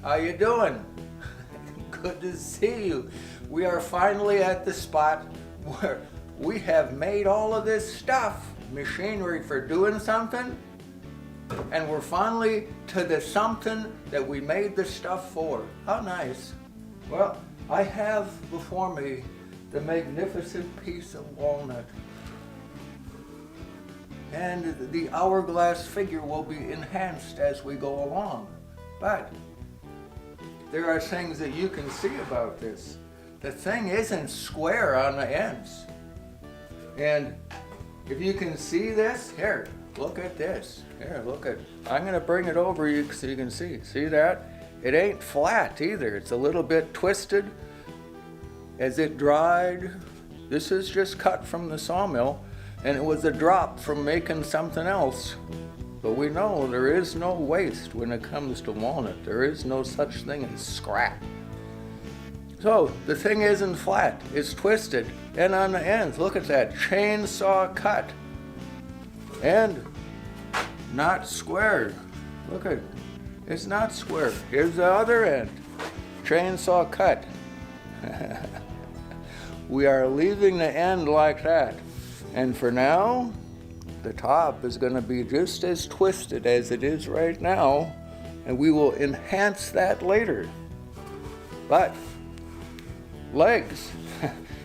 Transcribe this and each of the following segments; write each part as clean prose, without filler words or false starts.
How you doing? Good to see you. We are finally at the spot where we have made all of this stuff, machinery for doing something, and we're finally to the something that we made the stuff for. How nice. Well, I have before me the magnificent piece of walnut. And the hourglass figure will be enhanced as we go along. But there are things that you can see about this. The thing isn't square on the ends. And if you can see this, here, look at this. Here, look at, I'm gonna bring it over you so you can see. See that? It ain't flat either. It's a little bit twisted as it dried. This is just cut from the sawmill, and it was a drop from making something else. But we know there is no waste when it comes to walnut. There is no such thing as scrap. So the thing isn't flat, it's twisted. And on the ends, look at that, chainsaw cut. And not square. Look at, it's not square. Here's the other end, chainsaw cut. We are leaving the end like that. And for now, the top is going to be just as twisted as it is right now, and we will enhance that later. But legs,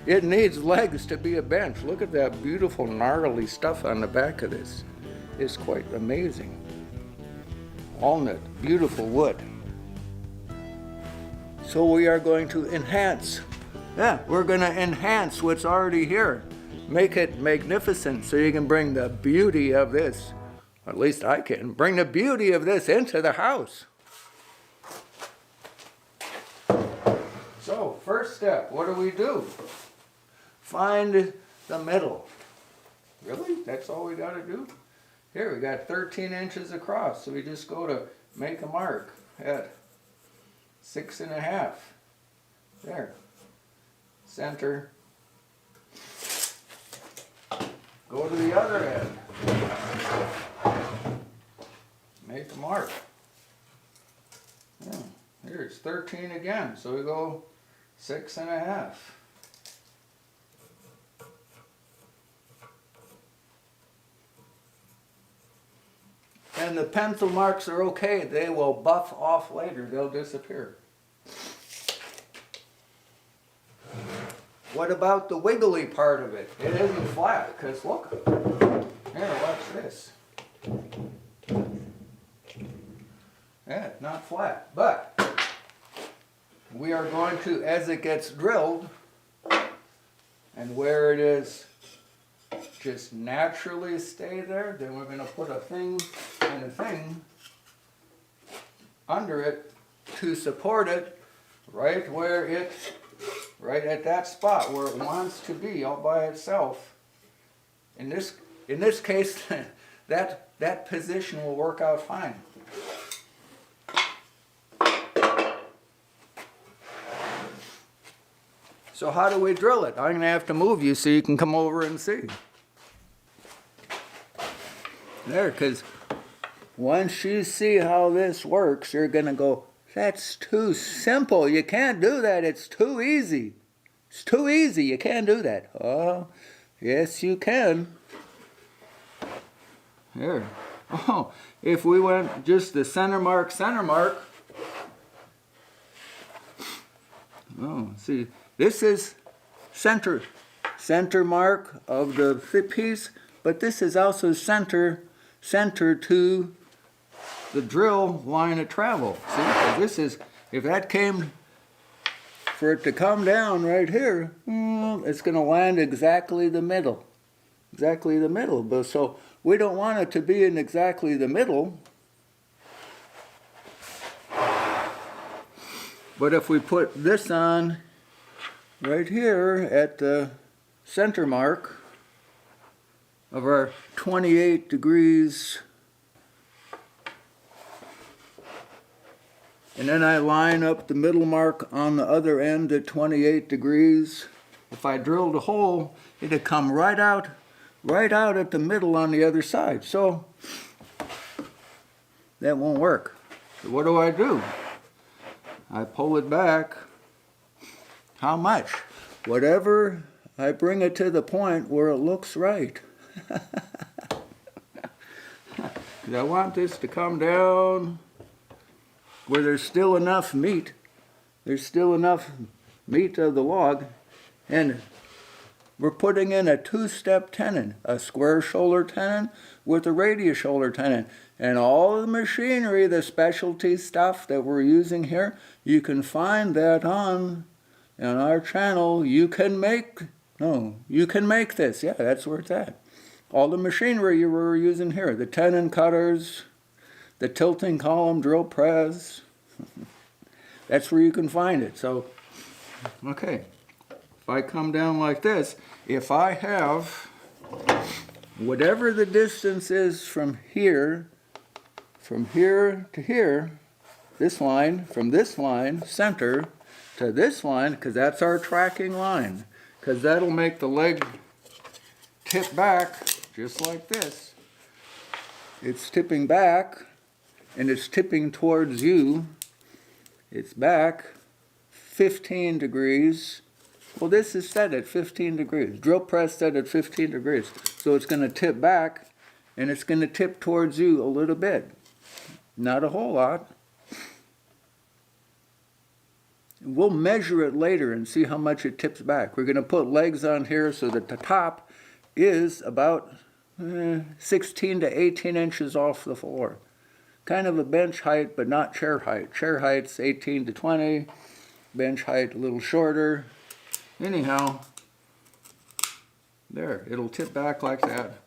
it needs legs to be a bench. Look at that beautiful gnarly stuff on the back of this. It's quite amazing. Walnut, beautiful wood. So we are going to enhance. Yeah, we're going to enhance what's already here. Make it magnificent so you can bring the beauty of this, at least I can, bring the beauty of this into the house. So, first step, what do? Find the middle. Really? That's all we got to do? Here, we got 13 inches across, so we just go to make a mark at 6.5. There. Center. Go to the other end. Make a mark. Yeah, here it's 13 again, so we go 6.5. And the pencil marks are okay. They will buff off later. They'll disappear. What about the wiggly part of it? It isn't flat, because look. Here, watch this. Yeah, it's not flat. But we are going to, as it gets drilled, and where it is just naturally stay there, then we're going to put a thing and a thing under it to support it right where it, right at that spot where it wants to be all by itself. In this case, that position will work out fine. So how do we drill it? I'm going to have to move you so you can come over and see. There, because once you see how this works, you're going to go, that's too simple. You can't do that. It's too easy. It's too easy. You can't do that. Oh, yes, you can. Here. Oh, if we went just the center mark. Oh, see, this is center mark of the piece, but this is also center to the drill line of travel. See, this is, if that came, for it to come down right here, it's going to land exactly the middle. Exactly the middle. But so we don't want it to be in exactly the middle. But if we put this on right here at the center mark of our 28 degrees, and then I line up the middle mark on the other end at 28 degrees. If I drilled a hole, it'd come right out at the middle on the other side. So that won't work. So what do? I pull it back. How much? Whatever, I bring it to the point where it looks right. I want this to come down where there's still enough meat. There's still enough meat of the log. And we're putting in a two-step tenon, a square shoulder tenon with a radius shoulder tenon. And all the machinery, the specialty stuff that we're using here, you can find that on our channel. You can make this. Yeah, that's where it's at. All the machinery you were using here, the tenon cutters, the tilting column drill press, that's where you can find it. So, okay, if I come down like this, if I have whatever the distance is from here to here, this line, from this line, center, to this line, because that's our tracking line, because that'll make the leg tip back just like this. It's tipping back, and it's tipping towards you. It's back 15 degrees. Well, this is set at 15 degrees. Drill press set at 15 degrees. So it's going to tip back, and it's going to tip towards you a little bit. Not a whole lot. We'll measure it later and see how much it tips back. We're going to put legs on here so that the top is about 16 to 18 inches off the floor. Kind of a bench height, but not chair height. Chair height's 18 to 20. Bench height a little shorter. Anyhow, there, it'll tip back like that.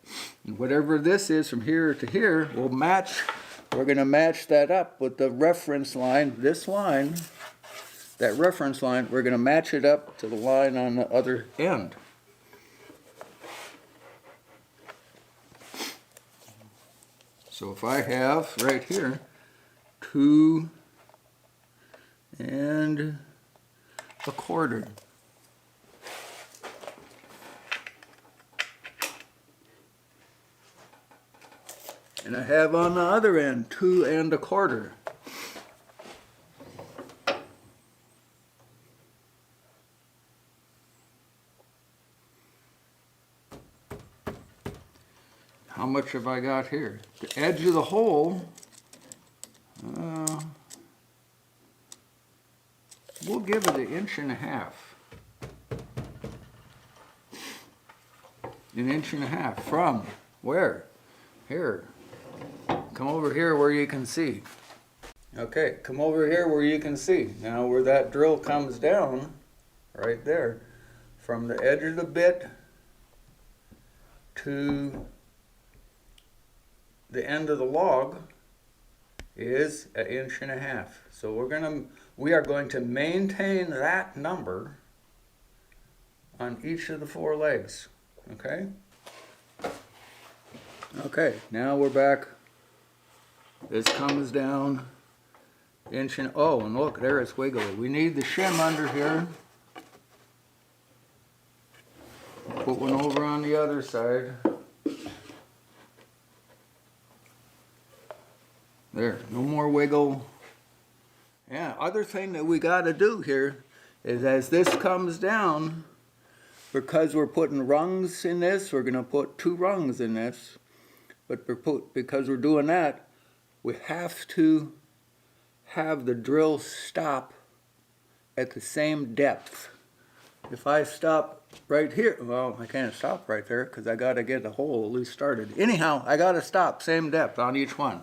And whatever this is from here to here, we'll match. We're going to match that up with the reference line, this line, that reference line, we're going to match it up to the line on the other end. So if I have right here 2 1/4, and I have on the other end 2 1/4. How much have I got here? The edge of the hole, we'll give it 1.5 inches. 1.5 inches from where? Here. Come over here where you can see. Okay, come over here where you can see. Now where that drill comes down, right there, from the edge of the bit to the end of the log is 1.5 inches. So we are going to maintain that number on each of the 4 legs. Okay? Okay, now we're back. This comes down inch and oh, and look, there it's wiggly. We need the shim under here. Put one over on the other side. There, no more wiggle. Yeah, other thing that we got to do here is as this comes down, because we're putting rungs in this, we're going to put 2 rungs in this, but because we're doing that, we have to have the drill stop at the same depth. If I stop right here, well, I can't stop right there because I got to get the hole at least started. Anyhow, I got to stop same depth on each one.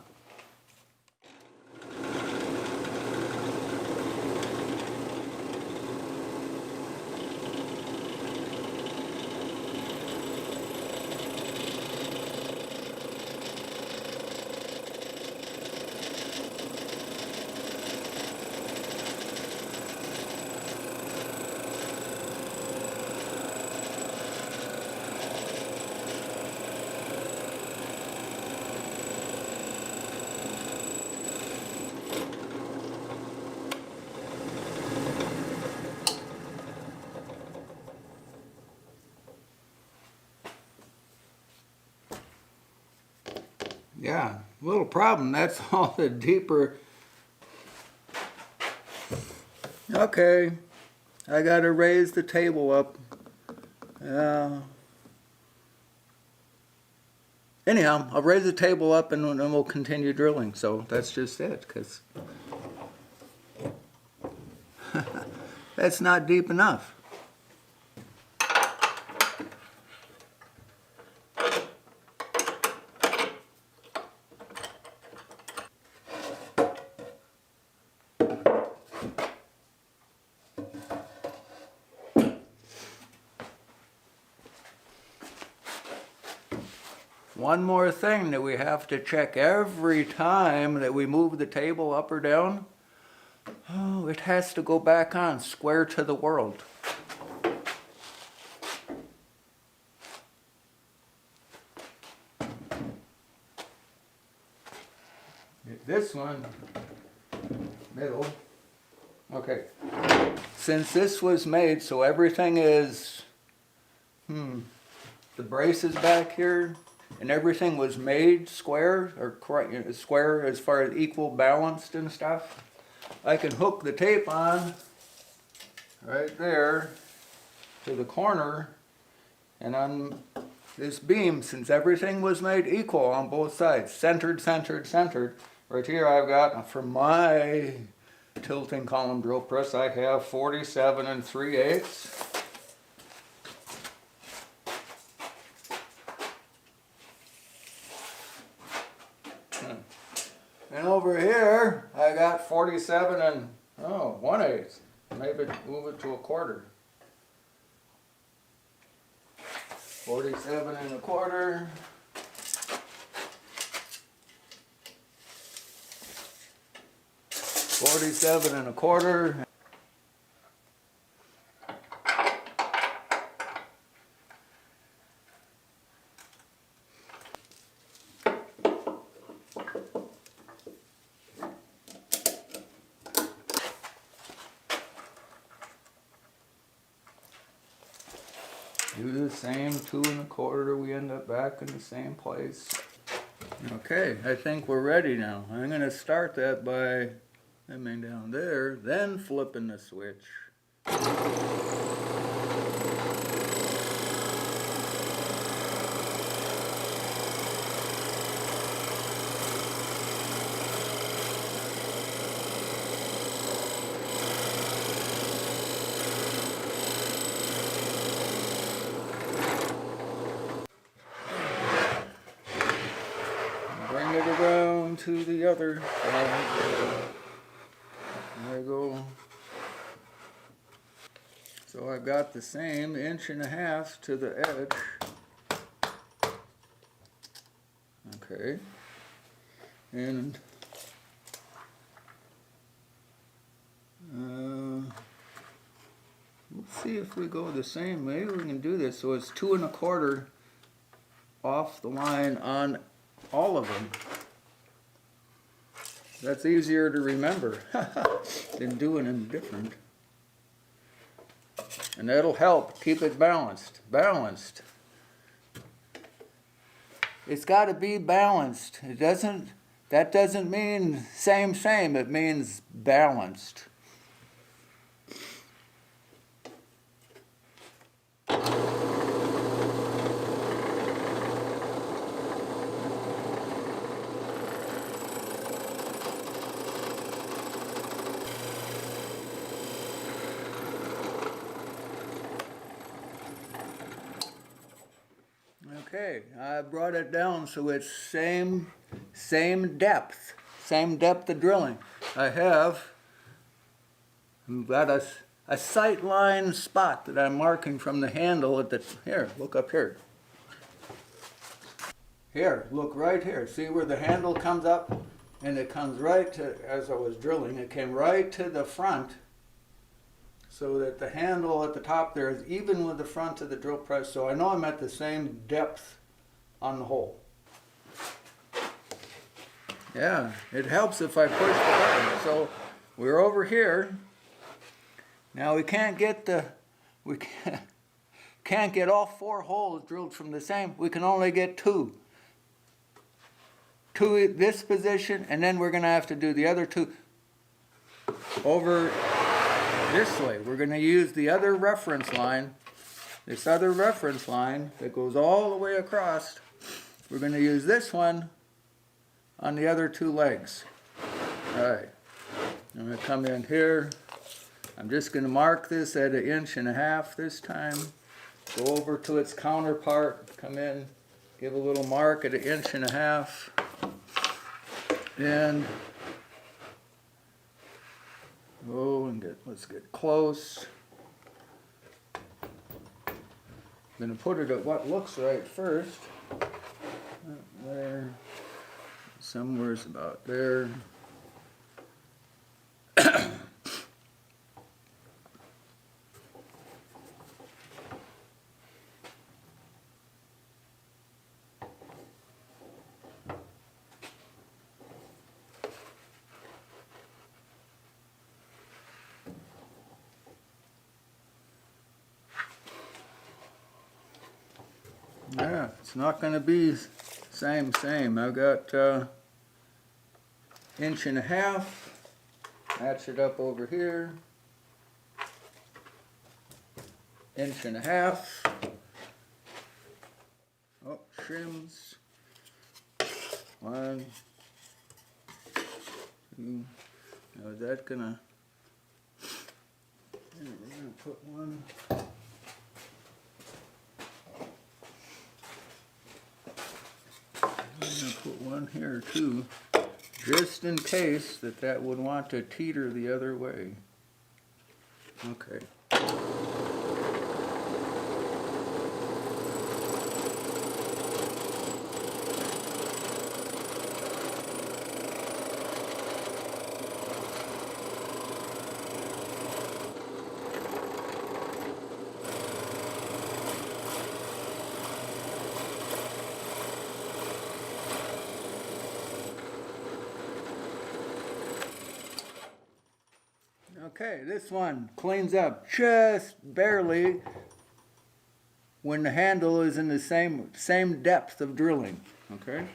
Yeah, little problem. That's all the deeper Okay, I gotta raise the table up. Anyhow, I'll raise the table up and then we'll continue drilling. So that's just it, because that's not deep enough. One more thing that we have to check every time that we move the table up or down. Oh, it has to go back on square to the world. This one, middle. Okay. Since this was made so everything is, the brace is back here, and everything was made square, or correct, square as far as equal balanced and stuff, I can hook the tape on right there to the corner, and on this beam, since everything was made equal on both sides, centered, centered, centered, right here I've got, for my tilting column drill press, I have 47 3/8. And over here, I got 47 1/8. Maybe move it to a quarter. 47 1/4. 47 1/4. Do the same 2 1/4, we end up back in the same place. Okay, I think we're ready now. I'm going to start that by coming down there, then flipping the switch. Bring it around to the other side. There you go. So I've got the same 1.5 to the edge. Okay. And let's see if we go the same. Maybe we can do this. So it's 2 1/4 off the line on all of them. That's easier to remember than doing them different. And that'll help keep it balanced. Balanced. It's got to be balanced. That doesn't mean same, it means balanced. Okay, I brought it down so it's same depth of drilling. I've got a sight line spot that I'm marking from the handle at the, here, look up here. Here, look right here. See where the handle comes up? And it comes right to, as I was drilling, it came right to the front, so that the handle at the top there is even with the front of the drill press, so I know I'm at the same depth on the hole. Yeah, it helps if I push the button. So we're over here. Now we can't get can't get all 4 holes drilled from the same. We can only get 2. 2 at this position, and then we're going to have to do the other 2 over this way. We're going to use the other reference line, this other reference line that goes all the way across. We're going to use this one on the other two legs. All right, I'm going to come in here. I'm just going to mark this at 1.5 inches this time. Go over to its counterpart, come in, give a little mark at 1.5 inches. And go and let's get close. I'm going to put it at what looks right first. There, somewhere's about there. Yeah, it's not going to be same. I've got 1.5 inches. Match it up over here. 1.5 inches. Oh, trims. 1, 2. Now is that gonna? We're gonna put one. I'm going to put one here too, just in case that would want to teeter the other way. Okay. Okay, this one cleans up just barely when the handle is in the same depth of drilling. Okay.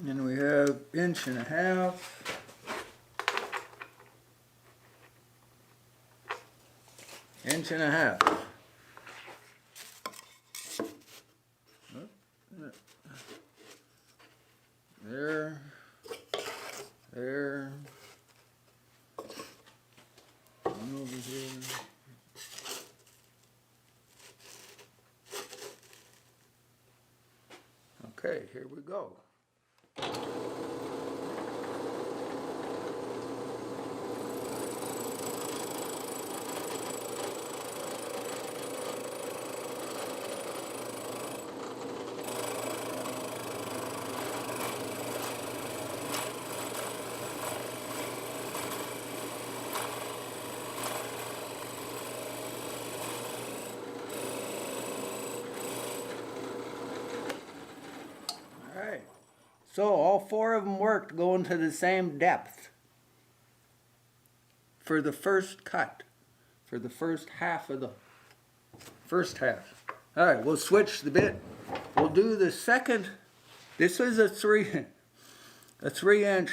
And we have 1.5 inches. 1.5 inches. There. One over here. Okay, here we go. So all 4 of them worked going to the same depth for the first cut, for the first half of the first half. All right, we'll switch the bit. We'll do the second. This is a 3-inch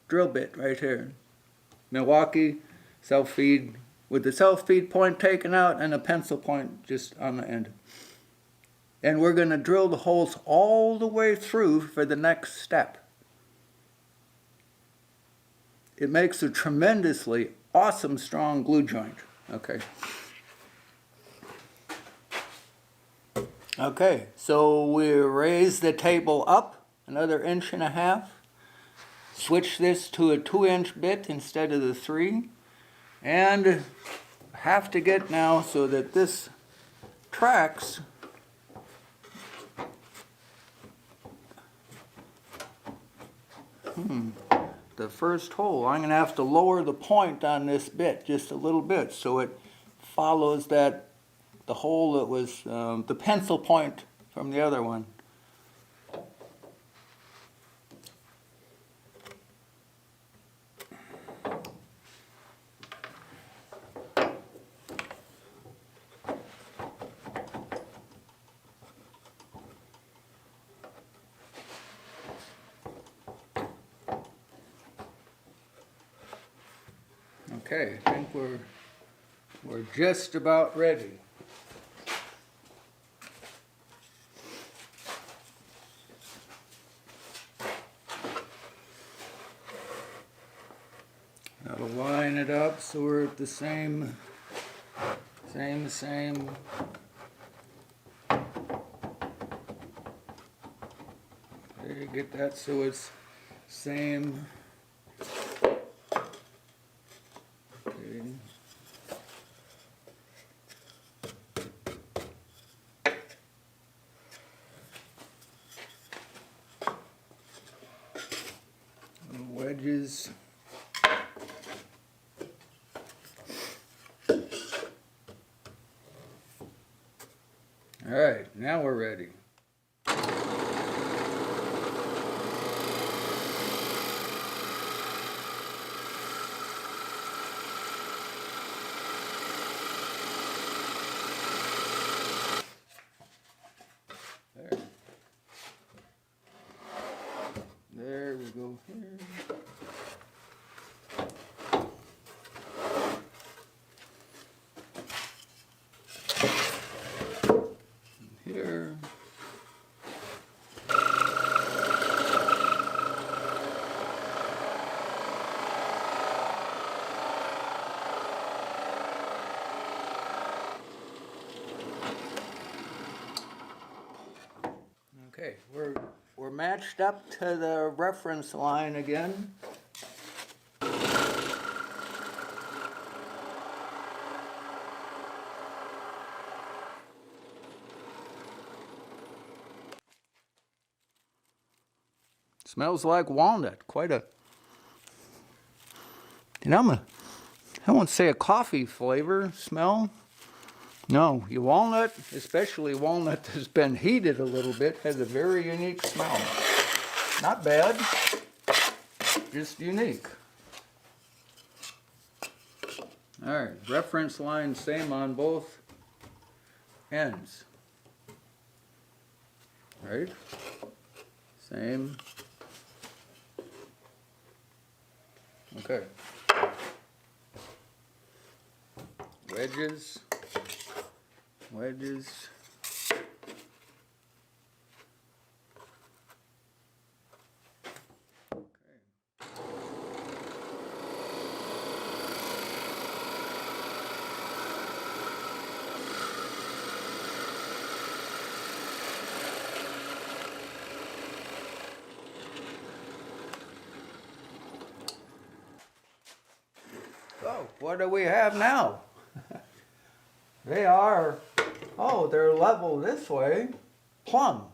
drill bit right here. Milwaukee self-feed with the self-feed point taken out and a pencil point just on the end. And we're going to drill the holes all the way through for the next step. It makes a tremendously awesome strong glue joint. Okay. Okay, so we raise the table up another 1.5 inches. Switch this to a 2-inch bit instead of the 3. And have to get now so that this tracks the first hole, I'm going to have to lower the point on this bit just a little bit so it follows the hole that was the pencil point from the other one. Okay, I think we're just about ready. Now to line it up so we're at the same. There you get that so it's same. Wedges. All right, now we're ready. There we go here. Here. Okay, we're matched up to the reference line again. Smells like walnut, quite a, I won't say a coffee flavor smell. No, your walnut, especially walnut that's been heated a little bit, has a very unique smell. Not bad, just unique. All right, reference line same on both ends. Right? Same. Okay. Wedges. So, what do we have now? They're level this way, plumb,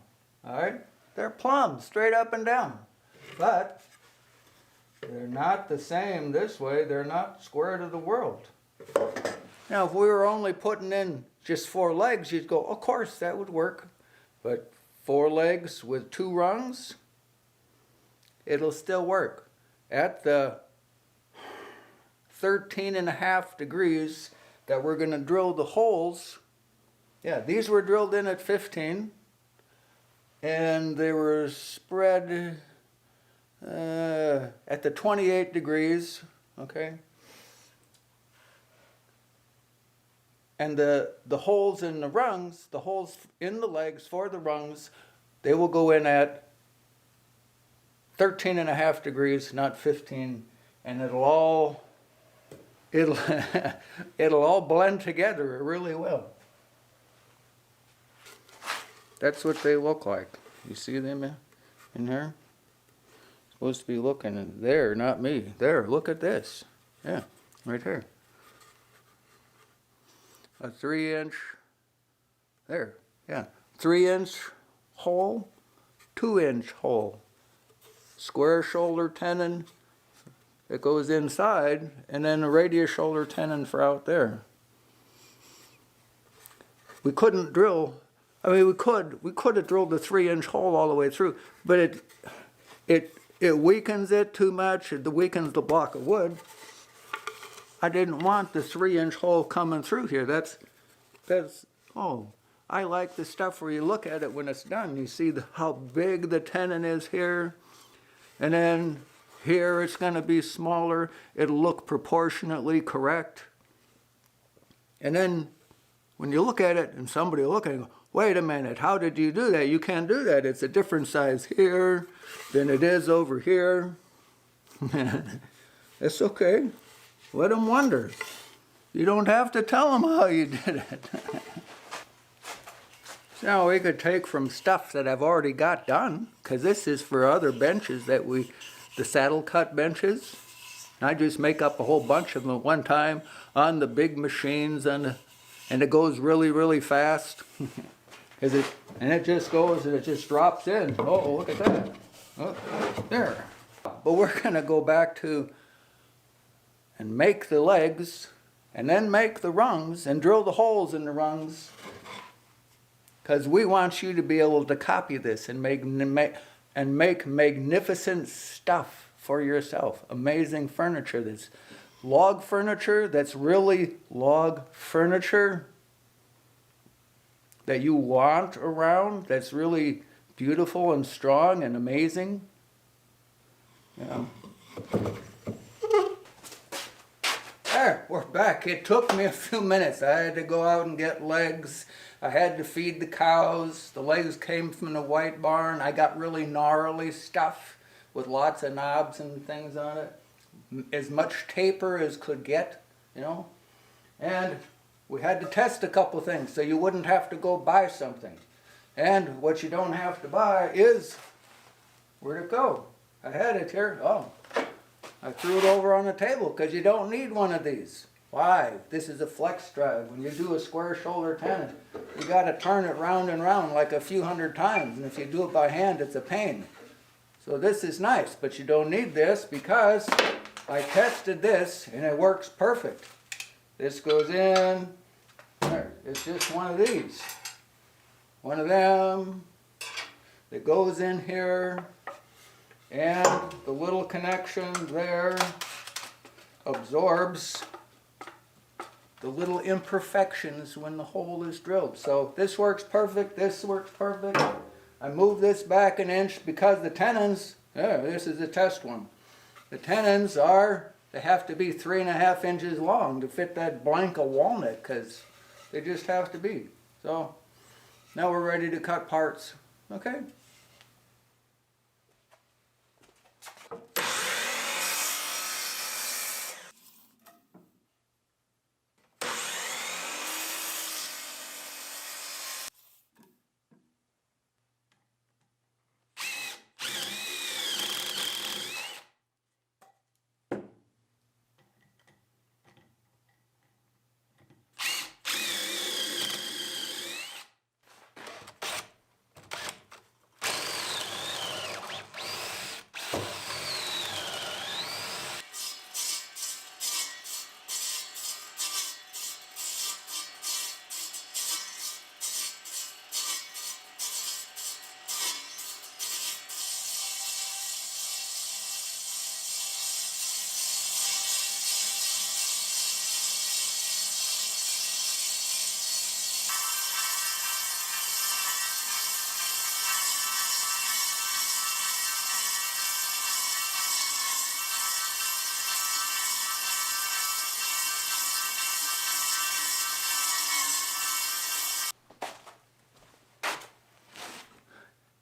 all right? They're plumb, straight up and down. But they're not the same this way, they're not square to the world. Now, if we were only putting in just 4 legs, you'd go, of course, that would work. But 4 legs with 2 rungs, it'll still work. At the 13.5 degrees that we're going to drill the holes. Yeah, these were drilled in at 15 and they were spread at the 28 degrees, okay? And the holes in the rungs, the holes in the legs for the rungs, they will go in at 13.5 degrees, not 15, and it'll all blend together really well. That's what they look like. You see them in there? Supposed to be looking there, not me. There, look at this. Yeah, right here. A 3-inch, there, yeah. 3-inch hole, 2-inch hole. Square shoulder tenon, that goes inside, and then a radius shoulder tenon for out there. We couldn't drill, I mean, we could have drilled the 3-inch hole all the way through, but it weakens it too much, it weakens the block of wood. I didn't want the 3-inch hole coming through here. That's, oh, I like the stuff where you look at it when it's done. You see how big the tenon is here, and then here it's going to be smaller. It'll look proportionately correct. And then when you look at it and somebody will look at it and go, wait a minute, how did you do that? You can't do that. It's a different size here than it is over here. It's okay. Let them wonder. You don't have to tell them how you did it. So we could take from stuff that I've already got done, because this is for other benches that the saddle cut benches. I just make up a whole bunch of them at one time on the big machines, and it goes really, really fast. And it just goes and it just drops in. Oh, look at that. Oh, there. But we're going to go back to and make the legs, and then make the rungs and drill the holes in the rungs, because we want you to be able to copy this and make magnificent stuff for yourself. Amazing furniture. That's log furniture, that's really log furniture that you want around, that's really beautiful and strong and amazing. Yeah. There, we're back. It took me a few minutes. I had to go out and get legs. I had to feed the cows. The legs came from the white barn. I got really gnarly stuff with lots of knobs and things on it. As much taper as could get, you know. And we had to test a couple things so you wouldn't have to go buy something. And what you don't have to buy is, where'd it go? I had it here. Oh, I threw it over on the table because you don't need one of these. Why? This is a flex drive. When you do a square shoulder tenon, you got to turn it round and round like a few hundred times. And if you do it by hand, it's a pain. So this is nice, but you don't need this because I tested this and it works perfect. This goes in. There. It's just one of these. One of them that goes in here. And the little connection there absorbs the little imperfections when the hole is drilled. So this works perfect, this works perfect. I move this back an inch because the tenons, this is a test one. The tenons they have to be 3.5 inches long to fit that blank of walnut, because they just have to be. So now we're ready to cut parts. Okay.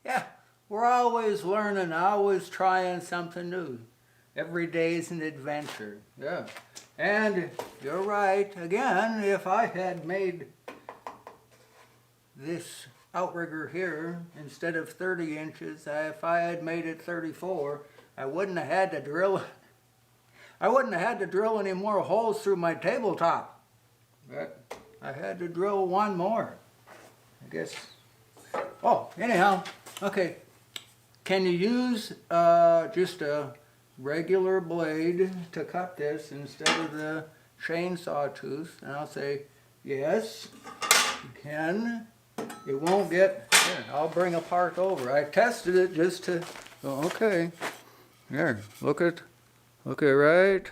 Yeah, we're always learning, always trying something new. Every day is an adventure. Yeah. And you're right, again, if I had made this outrigger here instead of 30 inches, if I had made it 34, I wouldn't have had to drill any more holes through my tabletop. But I had to drill one more, I guess. Oh, anyhow, okay. Can you use just a regular blade to cut this instead of the chainsaw tooth? And I'll say, yes, you can. It won't get, here, I'll bring a part over. I tested it just to, oh, okay. Here, look at right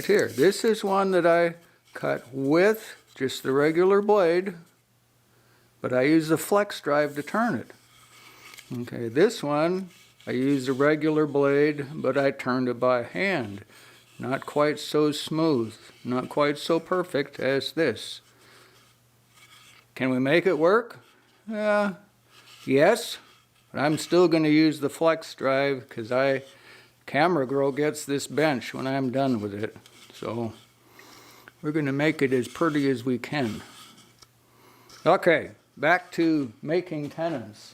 here. This is one that I cut with just the regular blade, but I use the flex drive to turn it. Okay, this one, I used a regular blade, but I turned it by hand. Not quite so smooth, not quite so perfect as this. Can we make it work? Yes, but I'm still going to use the flex drive because Camera Girl gets this bench when I'm done with it. So we're going to make it as pretty as we can. Okay, back to making tenons.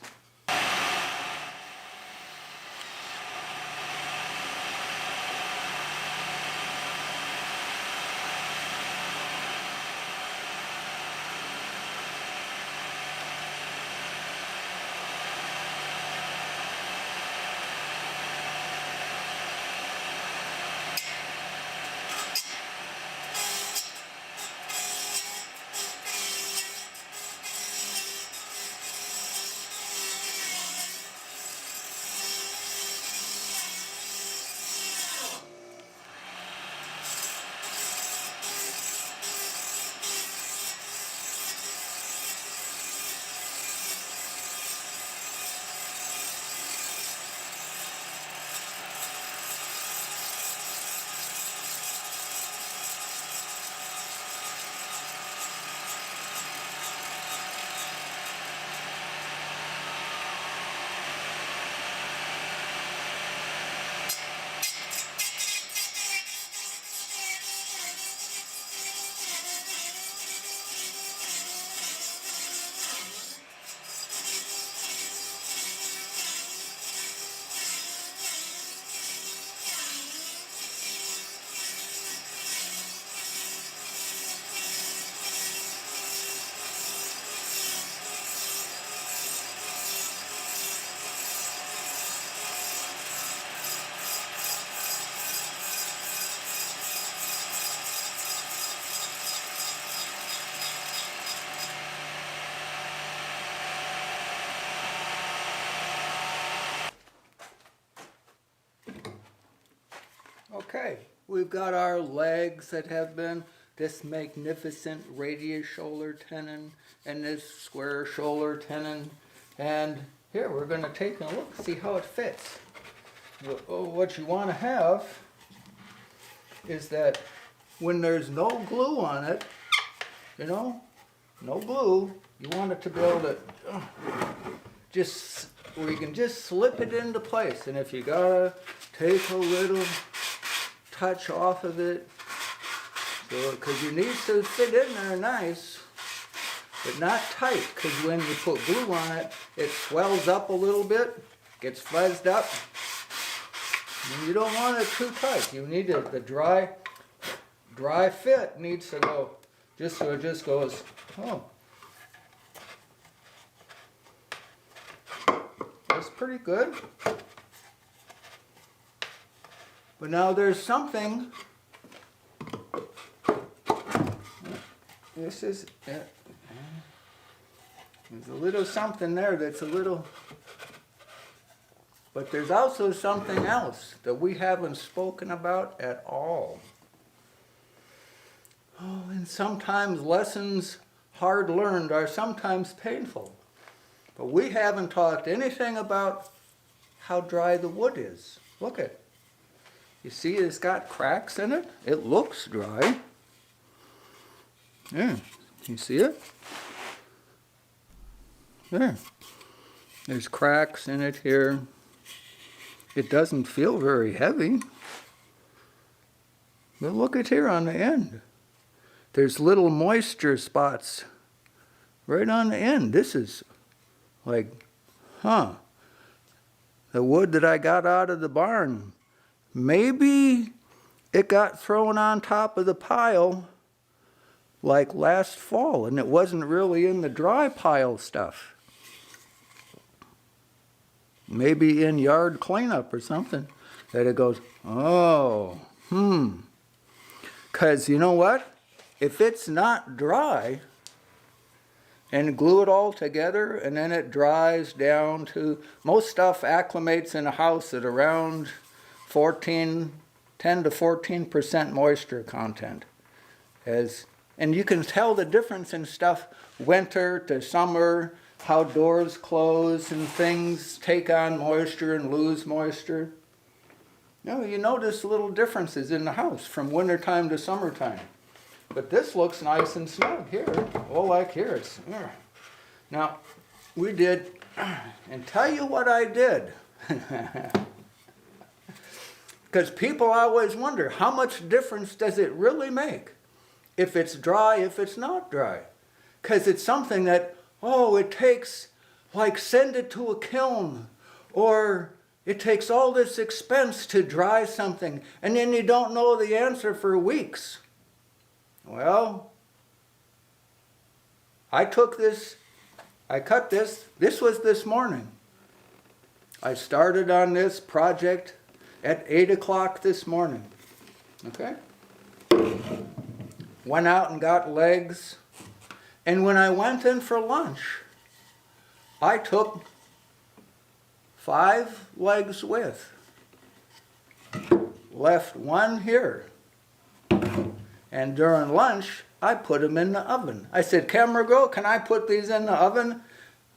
Okay, we've got our legs that have been this magnificent radius shoulder tenon and this square shoulder tenon. And here we're going to take a look, see how it fits. What you want to have is that when there's no glue on it, no glue, you want it to be able to where you can just slip it into place. And if you gotta take a little touch off of it, because you need to fit in there nice, but not tight, because when you put glue on it, it swells up a little bit, gets fuzzed up, and you don't want it too tight. You need it, the dry fit needs to go, just so it just goes, oh. That's pretty good. But now there's something, there's a little something there that's a little, but there's also something else that we haven't spoken about at all. Oh, and sometimes lessons hard learned are sometimes painful. But we haven't talked anything about how dry the wood is. Look at it. You see it's got cracks in it? It looks dry. Yeah, you see it? There. There's cracks in it here. It doesn't feel very heavy. But look at here on the end. There's little moisture spots right on the end. This is like, the wood that I got out of the barn. Maybe it got thrown on top of the pile like last fall, and it wasn't really in the dry pile stuff. Maybe in yard cleanup or something. that it goes, oh, Because you know what? If it's not dry, and glue it all together, and then it dries down to, most stuff acclimates in a house at around 10 to 14% moisture content. And you can tell the difference in stuff winter to summer, how doors close and things take on moisture and lose moisture. You notice little differences in the house from wintertime to summertime. But this looks nice and snug here. Oh, like here it's. Now, we did, and tell you what I did. Because people always wonder, how much difference does it really make? If it's dry, if it's not dry. Because it's something that, it takes, like send it to a kiln, or it takes all this expense to dry something, and then you don't know the answer for weeks. Well, I cut this, this was this morning. I started on this project at 8 o'clock this morning, okay? Went out and got legs, and when I went in for lunch, I took 5 legs with, left one here. And during lunch, I put them in the oven. I said, camera girl, can I put these in the oven?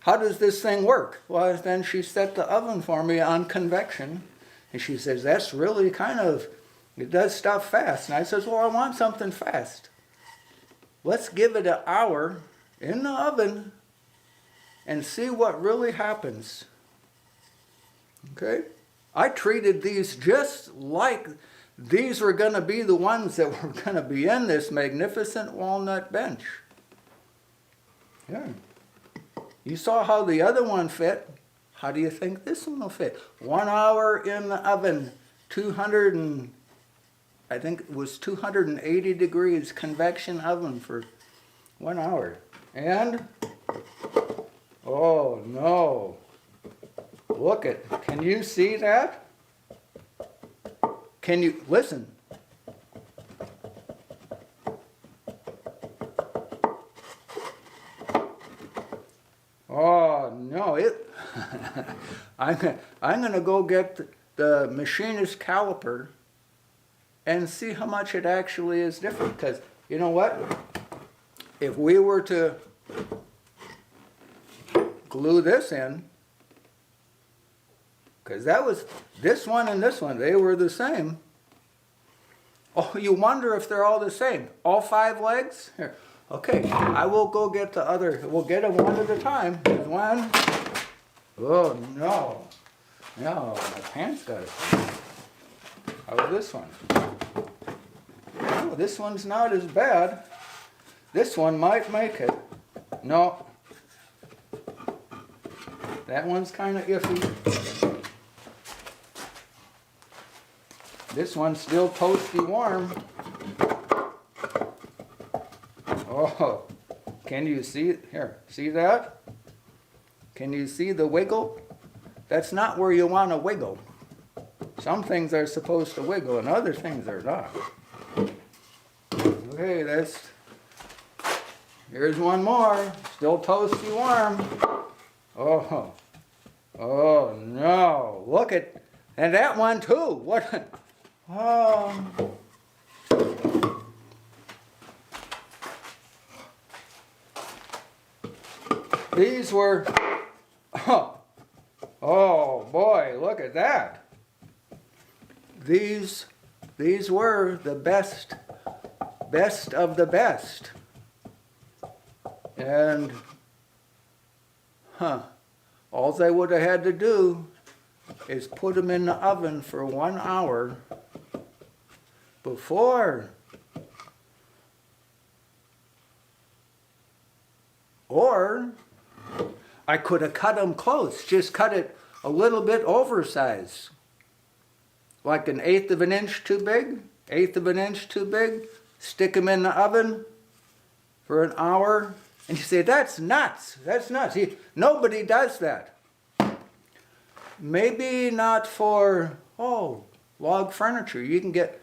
How does this thing work? Well, then she set the oven for me on convection. And she says, that's really it does stuff fast. And I says, well, I want something fast. Let's give it an hour in the oven and see what really happens. Okay? I treated these just like these were going to be the ones that were going to be in this magnificent walnut bench. Yeah. You saw how the other one fit. How do you think this one will fit? 1 hour in the oven, I think it was 280 degrees convection oven for 1 hour. And, oh no, look can you see that? Can you, listen. Oh no, I'm going to go get the machinist caliper and see how much it actually is different. Because you know what? If we were to glue this in, because that was, this one and this one, they were the same. Oh, you wonder if they're all the same. All 5 legs? Here. Okay, I will go get the other. We'll get them one at a time. There's one. Oh, no. No, my pants got it. How about this one? Oh, this one's not as bad. This one might make it. No. That one's kind of iffy. This one's still toasty warm. Oh, can you see it? Here, see that? Can you see the wiggle? That's not where you want to wiggle. Some things are supposed to wiggle and other things are not. Okay, here's one more. Still toasty warm. Oh no, look at, and that one too. What? These were, oh boy, look at that. These were the best of the best. And, all they would have had to do is put them in the oven for 1 hour before. Or I could have cut them close, just cut it a little bit oversized. Like 1/8 of an inch too big, 1/8 of an inch too big, stick them in the oven for an hour. And you say, that's nuts, that's nuts. Nobody does that. Maybe not for, log furniture. You can get,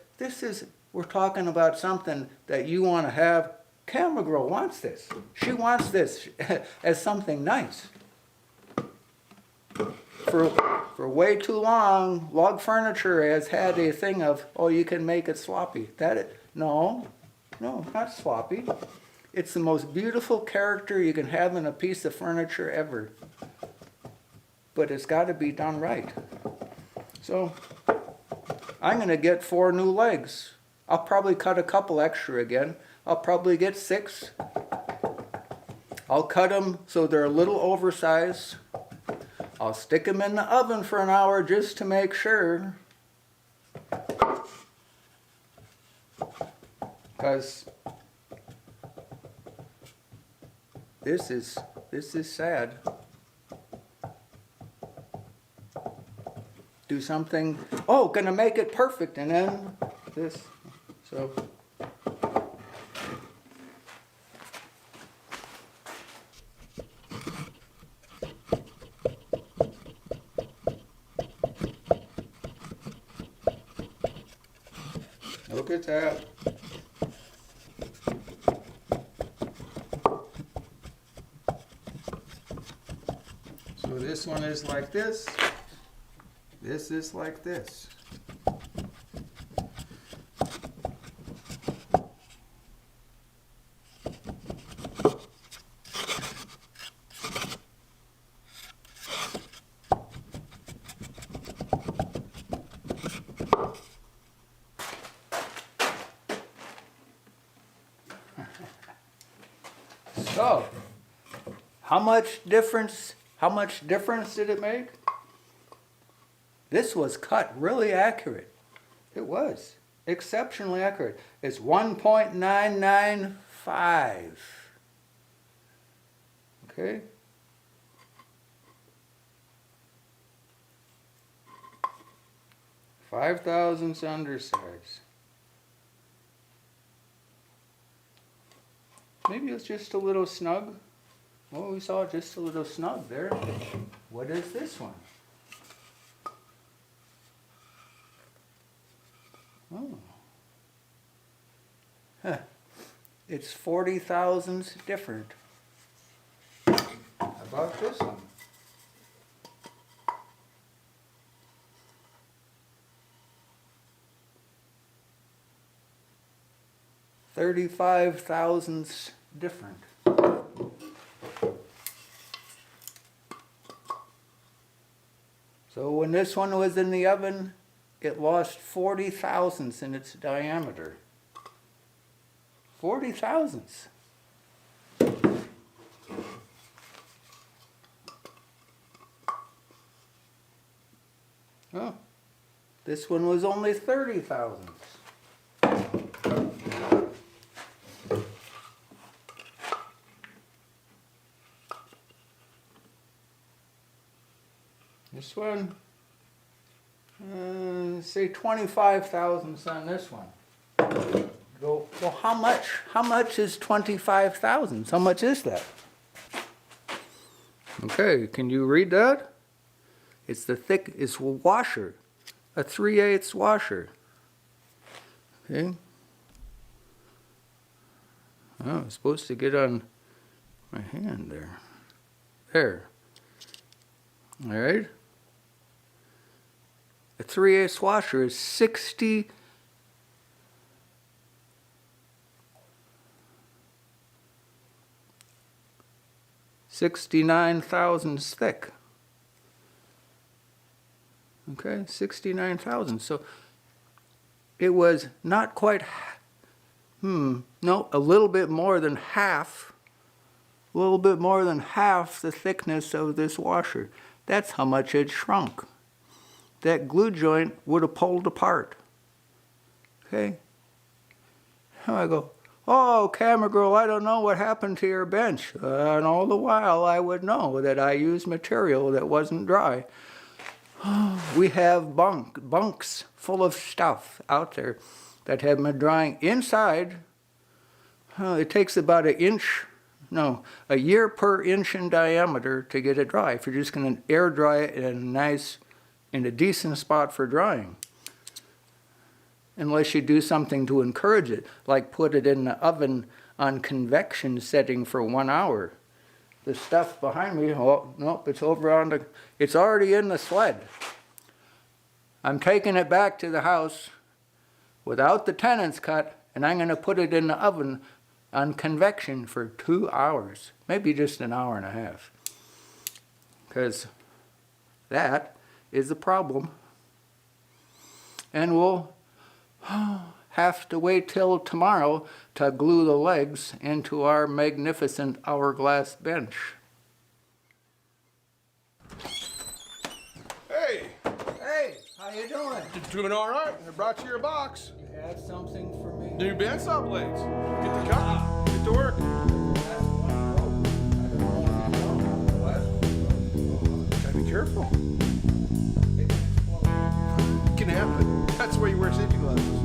we're talking about something that you want to have. Camera girl wants this. She wants this as something nice. For way too long, log furniture has had a thing of, oh, you can make it sloppy. No, not sloppy. It's the most beautiful character you can have in a piece of furniture ever. But it's got to be done right. So I'm going to get 4 new legs. I'll probably cut a couple extra again. I'll probably get 6. I'll cut them so they're a little oversized. I'll stick them in the oven for an hour just to make sure. Because this is sad. Do something, oh, gonna make it perfect, and then this, so. Look at that. So this one is like this. This is like this. So, how much difference did it make? This was cut really accurate. It was exceptionally accurate. It's 1.995. Okay? Five thousandths undersize. Maybe it's just a little snug. Well, we saw just a little snug there. What is this one? Oh. Huh. It's 40 thousandths different. How about this one? $35 thousandths different. So when this one was in the oven, it lost 40 thousandths in its diameter. 40 thousandths. Oh, this one was only 30 thousandths. This one, say 25 thousandths on this one. Go, well, how much is 25 thousandths? How much is that? Okay, can you read that? It's it's a washer, a 3/8 washer. Okay. Oh, it's supposed to get on my hand there. There. All right. A 3/8 washer is 69 thousandths thick. Okay, 69 thousandths. So it was not quite, no, a little bit more than half, the thickness of this washer. That's how much it shrunk. That glue joint would have pulled apart. Okay? And I go, oh, camera girl, I don't know what happened to your bench. And all the while I would know that I used material that wasn't dry. We have bunks full of stuff out there that have been drying inside. It takes about a year per inch in diameter to get it dry. If you're just going to air dry it in a decent spot for drying. unless you do something to encourage it, like put it in the oven on convection setting for 1 hour. The stuff behind me, oh, nope, it's over on the, it's already in the sled. I'm taking it back to the house without the tenons cut, and I'm going to put it in the oven on convection for 2 hours, maybe just an hour and a half, because that is the problem. And we'll have to wait till tomorrow to glue the legs into our magnificent hourglass bench. Hey! Hey, how you doing? You're doing all right. I brought you your box. You have something for me? New bandsaw blades. Get to cut. Get to work. Gotta be careful. It can happen. That's where you wear safety glasses.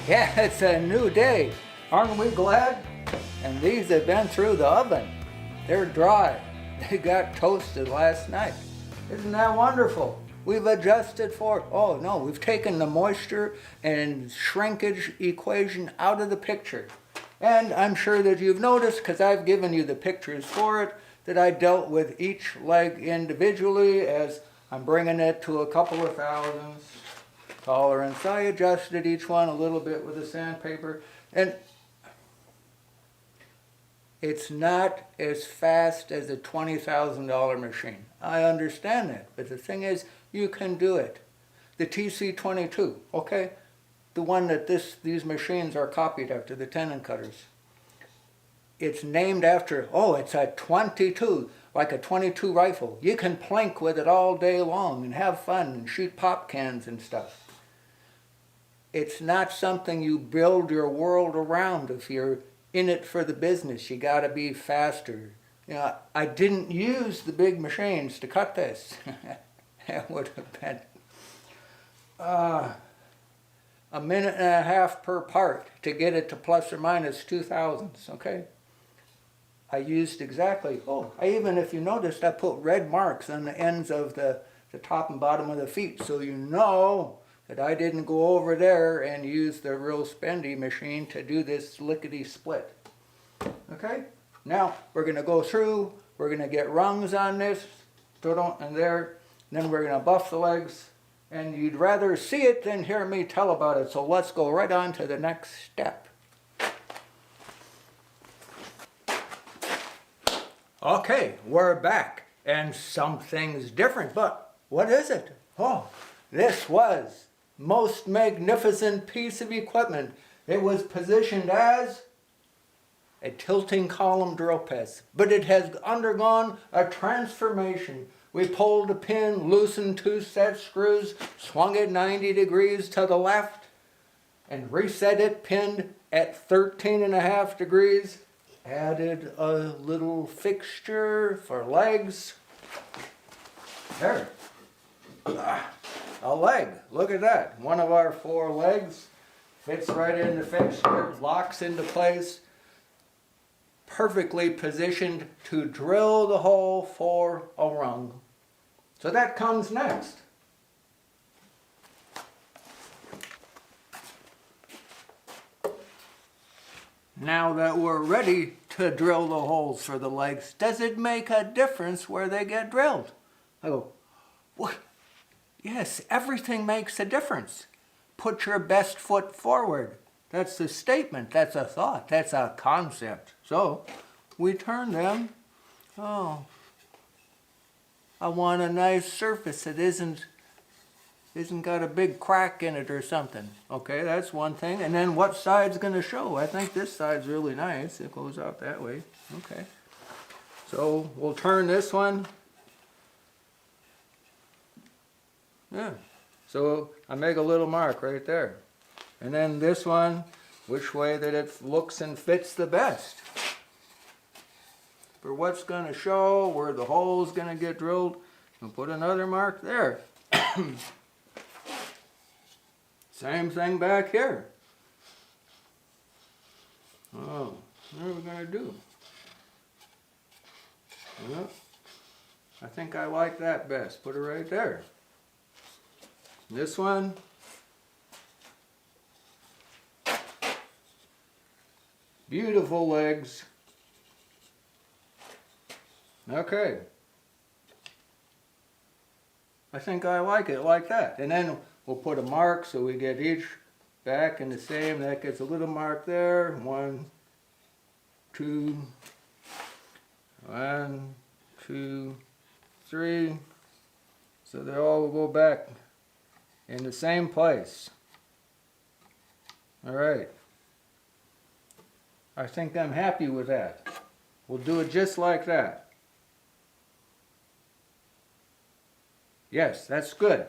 Yeah, it's a new day. Aren't we glad? And these have been through the oven. They're dry. They got toasted last night. Isn't that wonderful? We've adjusted for it. Oh no, we've taken the moisture and shrinkage equation out of the picture. And I'm sure that you've noticed, because I've given you the pictures for it, that I dealt with each leg individually as I'm bringing it to a couple of thousandths tolerance. I adjusted each one a little bit with the sandpaper, and it's not as fast as a $20,000 machine. I understand that, but the thing is, you can do it. The TC22, okay? The one that these machines are copied after, the tenon cutters. It's named after, oh, it's a 22, like a 22 rifle. You can plink with it all day long and have fun and shoot pop cans and stuff. It's not something you build your world around if you're in it for the business. You gotta be faster. You know, I didn't use the big machines to cut this. That would have been a minute and a half per part to get it to plus or minus 2 thousandths, okay? I used exactly, even if you noticed, I put red marks on the ends of the top and bottom of the feet, so you know that I didn't go over there and use the real spendy machine to do this lickety split. Okay, now we're going to go through, we're going to get rungs on this, and there, and then we're going to buff the legs, and you'd rather see it than hear me tell about it, so let's go right on to the next step. Okay, we're back, and something's different, but what is it? Oh, this was most magnificent piece of equipment. It was positioned as a tilting column drill press, but it has undergone a transformation. We pulled a pin, loosened 2 set screws, swung it 90 degrees to the left, and reset it pinned at 13.5 degrees. Added a little fixture for legs. There. A leg. Look at that. One of our 4 legs fits right in the fixture, locks into place. Perfectly positioned to drill the hole for a rung. So that comes next. Now that we're ready to drill the holes for the legs, does it make a difference where they get drilled? I go, what? Yes, everything makes a difference. Put your best foot forward. That's the statement, that's a thought, that's a concept. So we turn them. Oh, I want a nice surface that isn't got a big crack in it or something. Okay, that's one thing. And then what side's going to show? I think this side's really nice. It goes out that way. Okay. So we'll turn this one. Yeah. So I make a little mark right there. And then this one, which way that it looks and fits the best. For what's going to show, where the hole's going to get drilled, and put another mark there. Same thing back here. Oh, what are we going to do? Well, I think I like that best. Put it right there. This one. Beautiful legs. Okay. I think I like it like that. And then we'll put a mark so we get each back in the same. That gets a little mark there. 1, 2, 1, 2, 3. So they all will go back in the same place. All right. I think I'm happy with that. We'll do it just like that. Yes, that's good.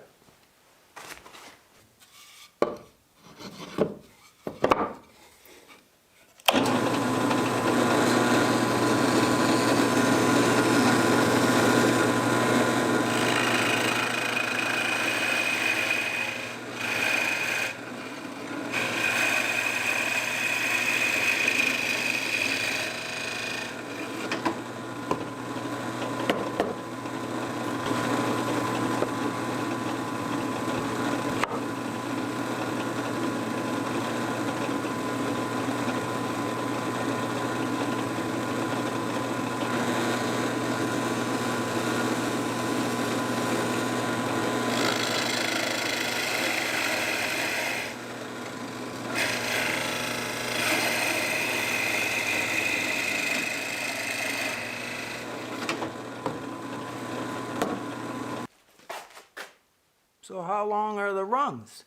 So how long are the rungs?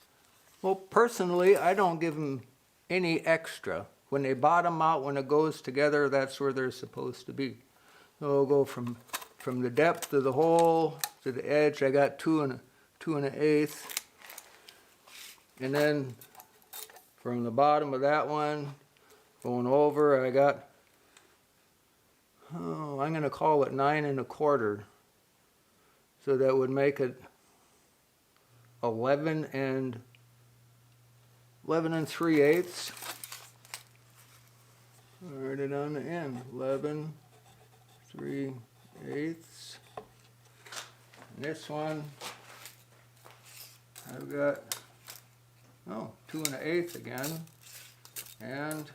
Well, personally, I don't give them any extra. When they bottom out, when it goes together, that's where they're supposed to be. So I'll go from the depth of the hole to the edge. I got 2 1/8. And then from the bottom of that one, going over, I got, I'm going to call it 9 1/4. So that would make it 11 3/8. Write it on the end. 11 3/8. And this one, I've got 2 1/8 again, and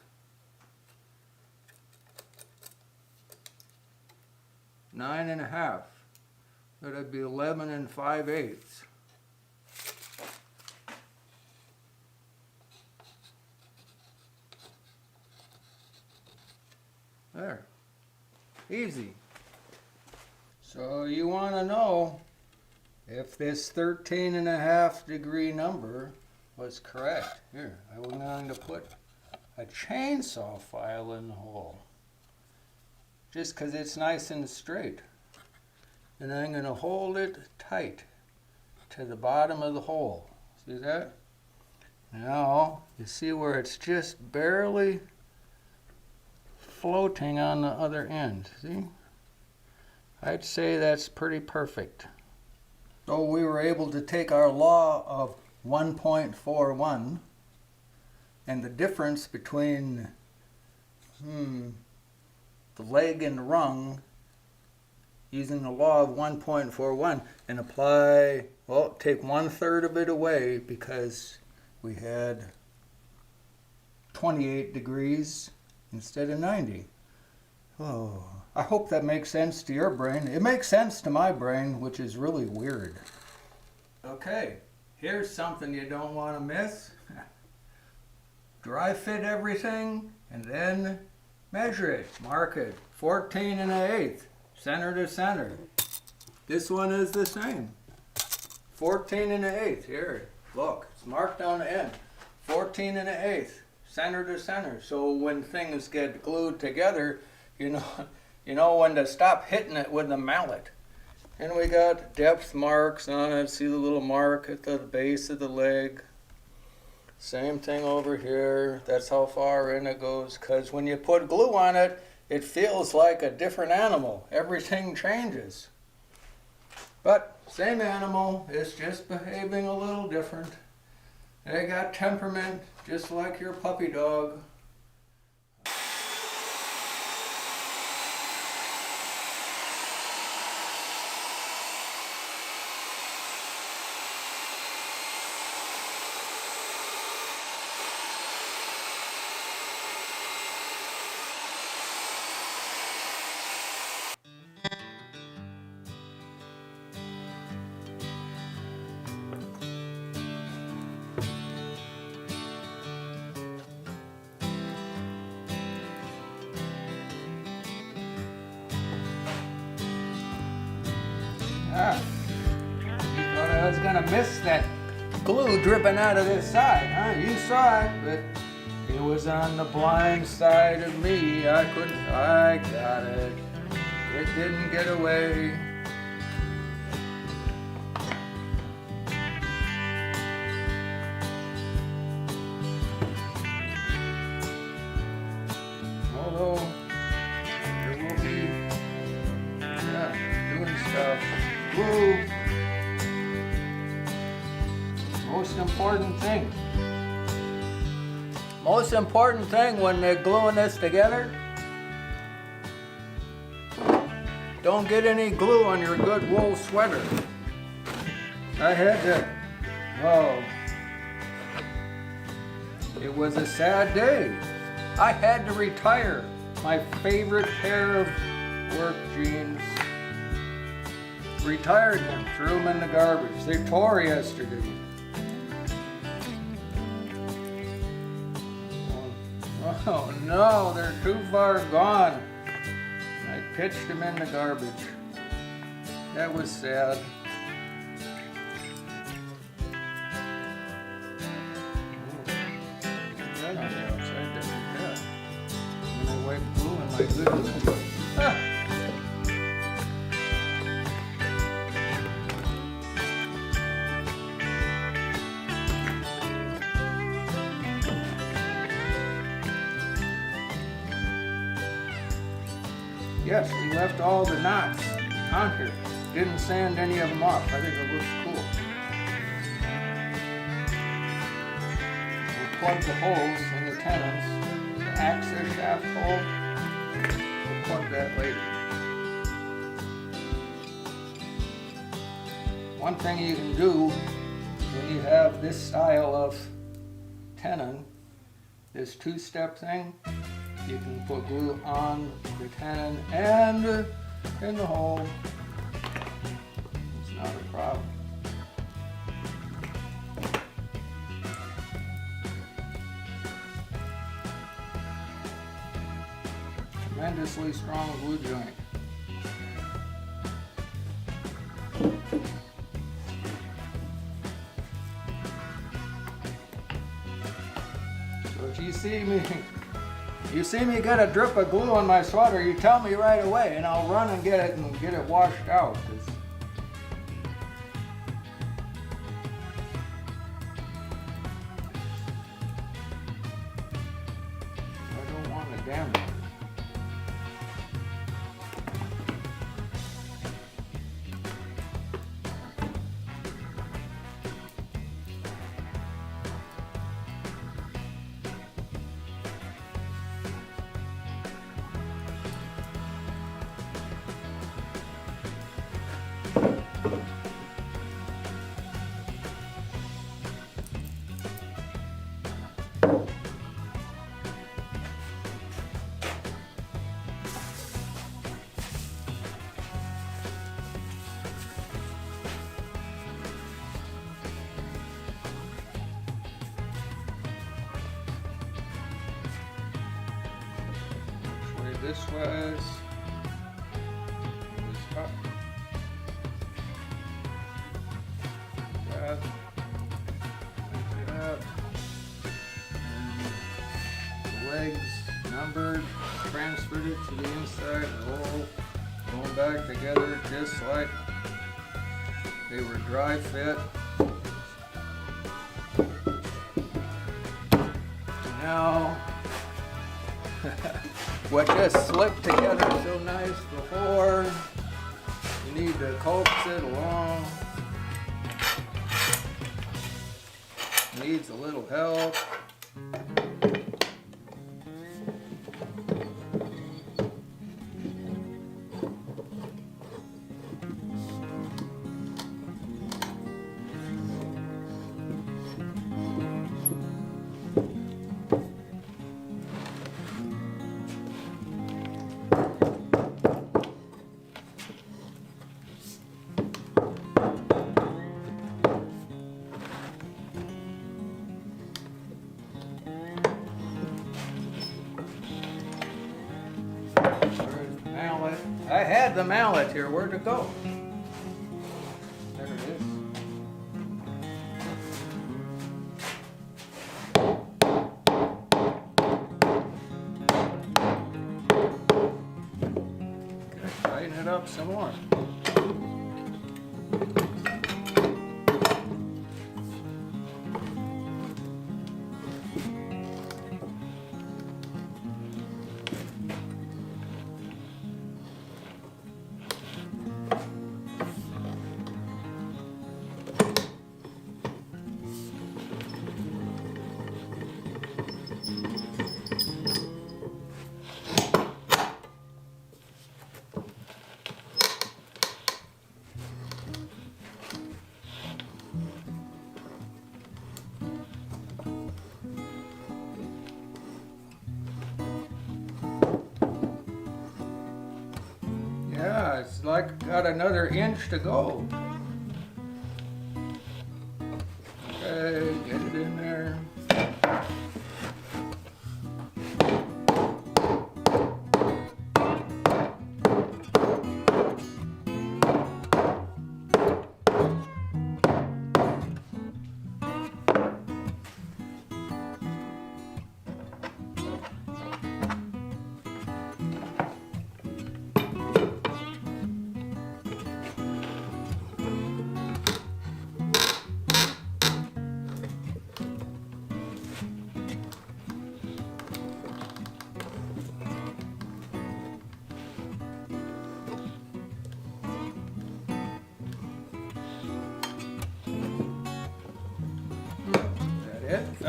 9 1/2. That'd be 11 5/8. There. Easy. So you want to know if this 13.5 degree number was correct. Here, I'm going to put a chainsaw file in the hole, just because it's nice and straight. And I'm going to hold it tight to the bottom of the hole. See that? Now, you see where it's just barely floating on the other end. See? I'd say that's pretty perfect. So we were able to take our law of 1.41 and the difference between the leg and the rung using the law of 1.41 and apply, well, take 1/3 of it away because we had 28 degrees instead of 90. Oh, I hope that makes sense to your brain. It makes sense to my brain, which is really weird. Okay, here's something you don't want to miss. Dry fit everything and then measure it. Mark it. 14 1/8, center to center. This one is the same. 14 1/8. Here, look, it's marked on the end. 14 1/8, center to center. So when things get glued together, you know when to stop hitting it with the mallet. And we got depth marks on it. See the little mark at the base of the leg. Same thing over here. That's how far in it goes. Because when you put glue on it, it feels like a different animal. Everything changes. But same animal, it's just behaving a little different. They got temperament, just like your puppy dog. You thought I was gonna miss that glue dripping out of this side, huh? You saw it, but it was on the blind side of me. I got it. It didn't get away. Although, there will be, doing stuff. Glue. Most important thing when they're gluing this together, don't get any glue on your good wool sweater. I had to, it was a sad day. I had to retire my favorite pair of work jeans. Retired them, threw them in the garbage. They tore yesterday. Oh no, they're too far gone. I pitched them in the garbage. That was sad. Yes, we left all the knots on here. Didn't sand any of them off. I think it looks cool. We'll plug the holes in the tenons. The access shaft hole, we'll plug that later. One thing you can do when you have this style of tenon, this two-step thing, you can put glue on the tenon and in the hole. It's not a problem. Tremendously strong glue joint. So if you see me get a drip of glue on my sweater, you tell me right away and I'll run and get it washed out. I don't want to damage it. This was up. That. Lift it up. The legs numbered, transferred it to the inside of the hole, going back together just like they were dry fit. Now what just slipped together so nice before, you need to coax it along. Needs a little help. Mallet. I had the mallet here. Where'd it go? There it is. Okay, tighten it up some more. Yeah, it's like got another inch to go. Okay, get it in there.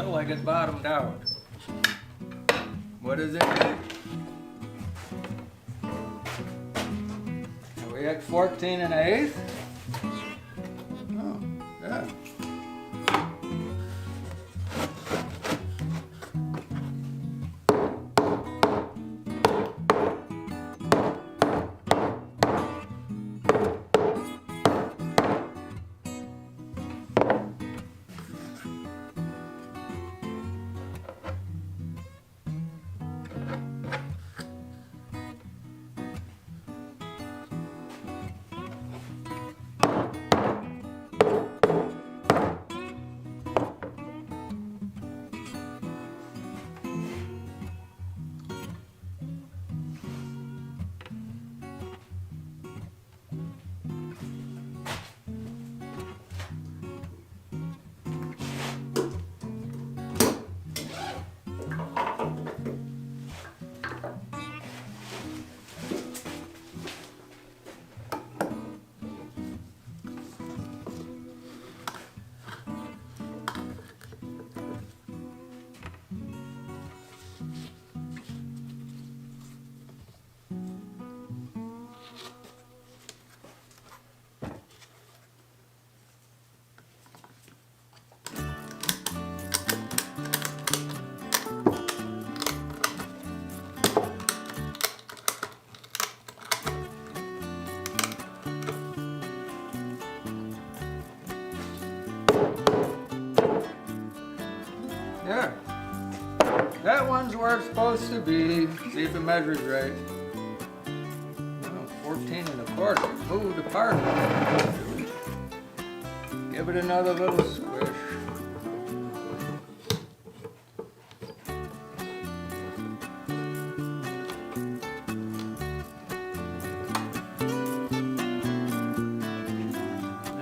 feel like it bottomed out. What does it take? Are we at 14 1/8? Oh, yeah. There. That one's where it's supposed to be. See if it measures right. Oh, 14 1/4. Moved apart. Give it another little squish.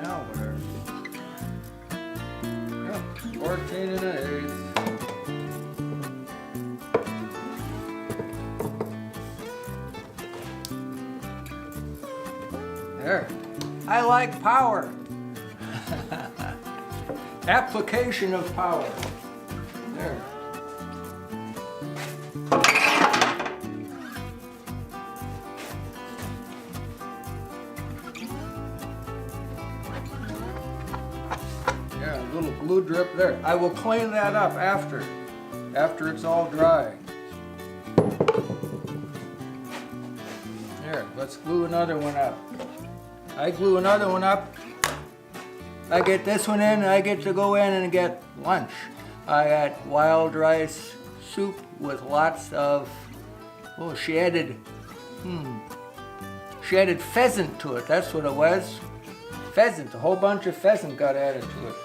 Now where? Yeah, 14 1/8. There. I like power. Application of power. There. Yeah, a little glue drip there. I will clean that up after it's all dry. There, let's glue another one up. I glue another one up. I get this one in, and I get to go in and get lunch. I got wild rice soup with lots of, oh, she added pheasant to it. That's what it was. Pheasant, a whole bunch of pheasant got added to it.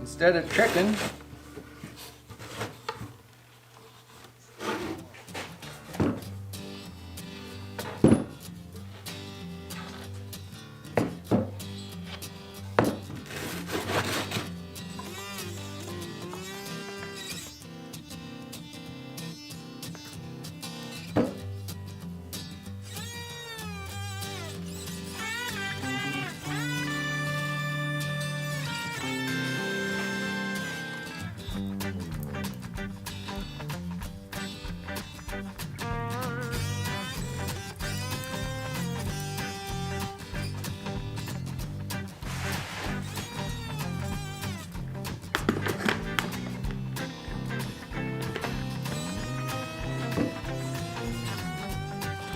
Instead of chicken.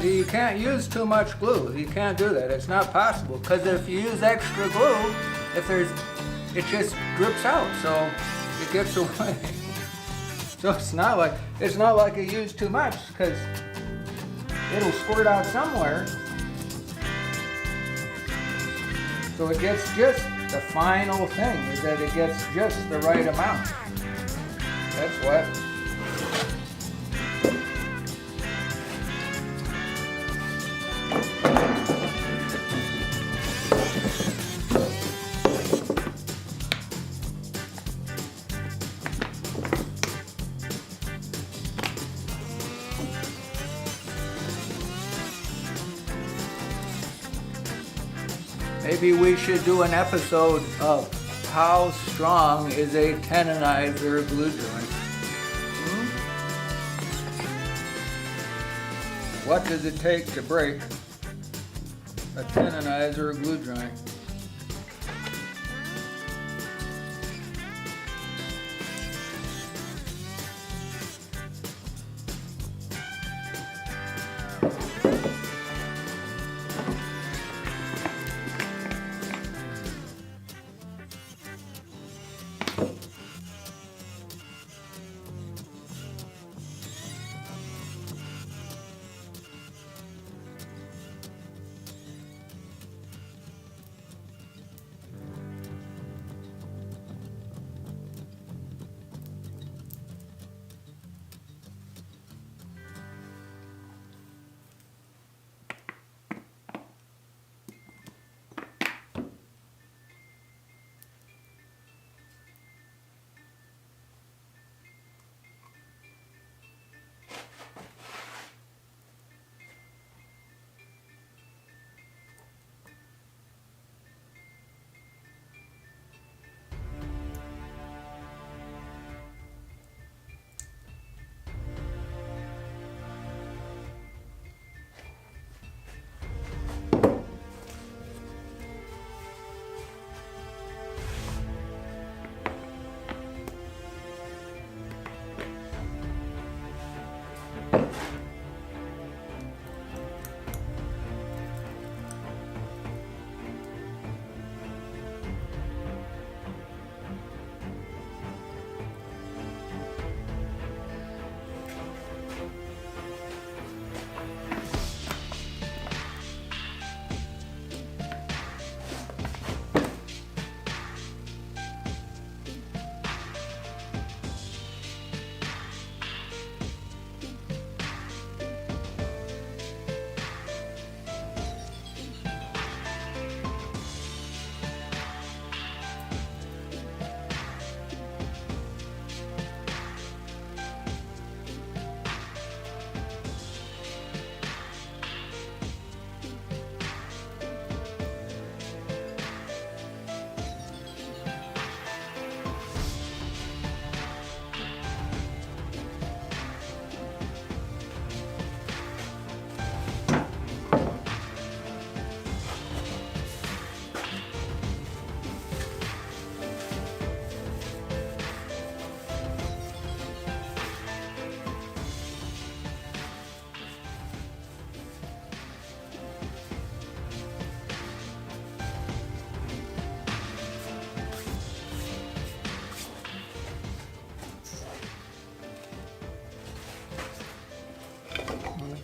You can't use too much glue. You can't do that. It's not possible. Because if you use extra glue, it just drips out. So it gets away. So it's not like you use too much, because it'll squirt out somewhere. So it gets just the final thing is that it gets just the right amount. That's what. Maybe we should do an episode of how strong is a tendonizer glue joint? What does it take to break a tendonizer glue joint?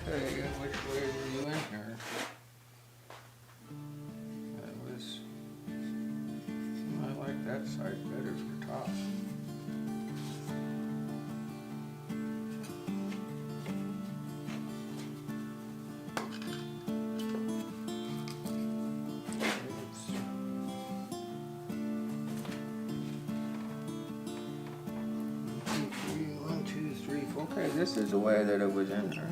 Okay, which way were you in here? That was, I like that side better for top. One, two, three, four. Okay, this is the way that it was in there.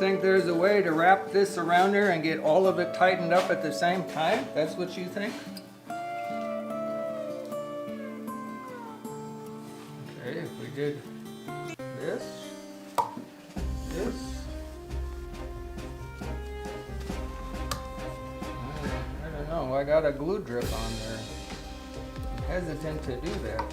think there's a way to wrap this around there and get all of it tightened up at the same time? That's what you think? Okay, if we did this, this. I don't know, I got a glue drip on there. I'm hesitant to do that.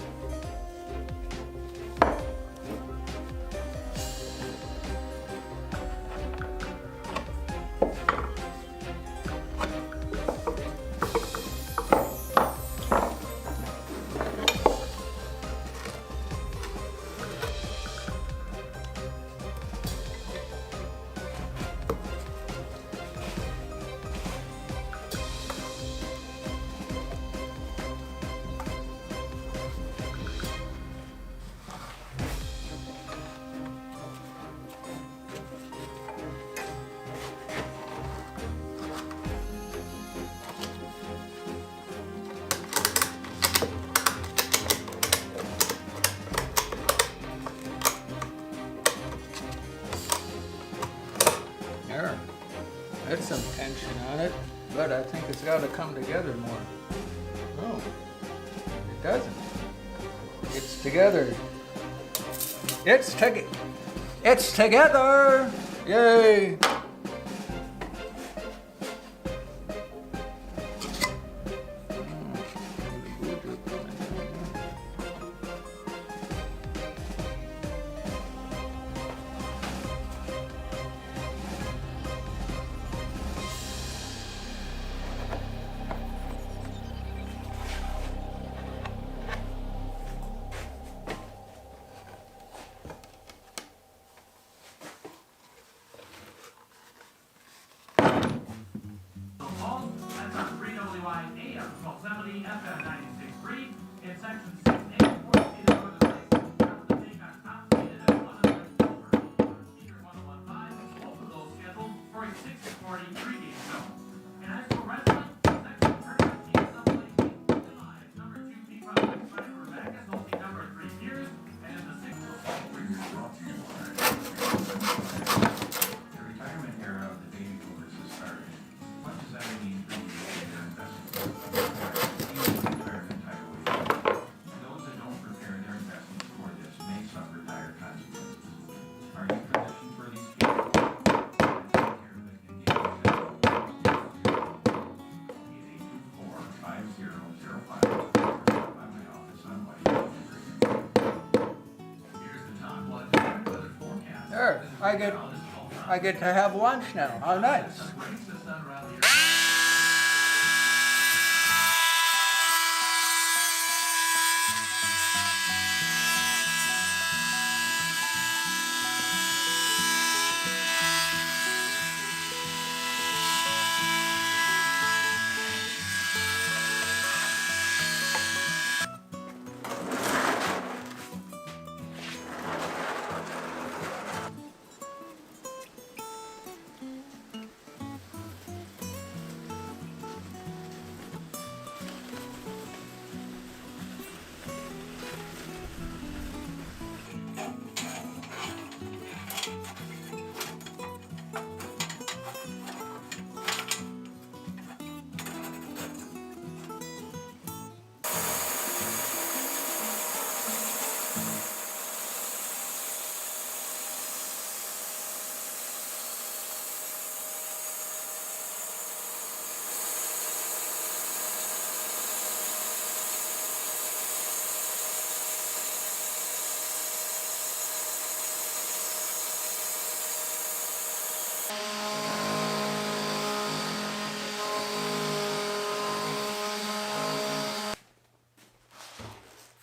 There, that's some tension on it, but I think it's got to come together more. No, it doesn't. It's together. It's together! Yay! Yosemite FM 96.3 in section 6A, 4 feet of northern lights. After the take on complicated at 100 over. Speaker 1015, both of those scheduled for a 6:40 pregame show. And as for wrestling, section 13 is live. Number 2 P-Pop Spider Rebecca, holding number 3 years, and in the 6th brought to you by the retirement era of the baby boomers has started. Much as that means for their investment. There, I get to have lunch now. How nice.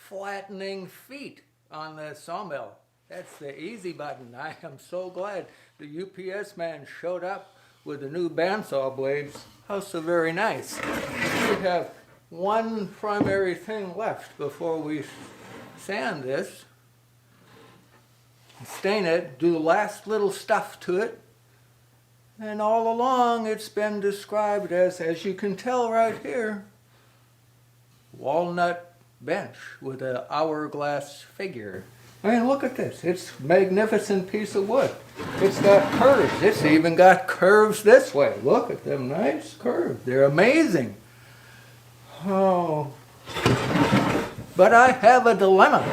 Flattening feet on the sawmill. That's the easy button. I am so glad the UPS man showed up with the new bandsaw blades. How so very nice. We have one primary thing left before we sand this. Stain it, do the last little stuff to it. And all along it's been described as you can tell right here, walnut bench with an hourglass figure. I mean, look at this. It's a magnificent piece of wood. It's got curves. It's even got curves this way. Look at them nice curves. They're amazing. Oh. But I have a dilemma.